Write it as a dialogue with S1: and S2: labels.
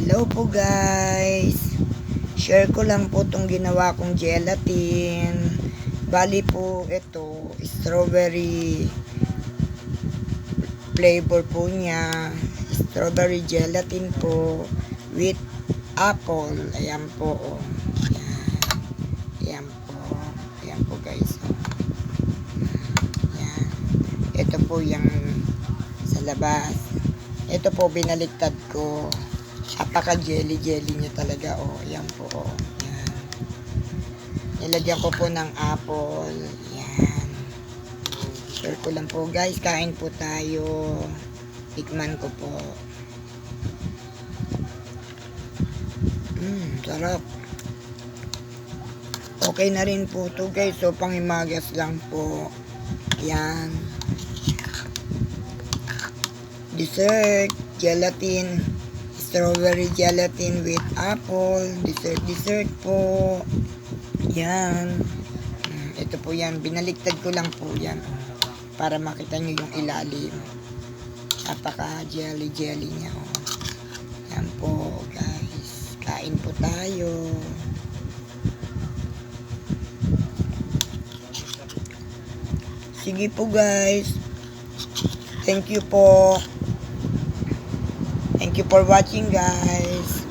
S1: Hello po guys. Share ko lang po itong ginawa kong gelatin. Bali po ito, strawberry flavor po niya. Strawberry gelatin po with apple. Ayan po. Oh. Ayan po. Ayan po guys. Ayan. Ito po yung sa labas. Ito po binaliktad ko. Apaka jelly niya talaga. Oh, ayan po. Oh. Ayan. Nilagyan ko po ng apple. Ayan. Share ko lang po guys. Kain po tayo. Tikman ko po. Sarap. Okay na rin po to guys. So pangimagas lang po. Ayan. Dessert, gelatin, strawberry gelatin with apple, dessert po. Yan. Ito po yan. Binaliktad ko lang po yan. Para makita nyo yung ilalim. Napaka jelly niya. Oh. Yan po guys. Kain po tayo. Sige po guys. Thank you po. Thank you for watching guys.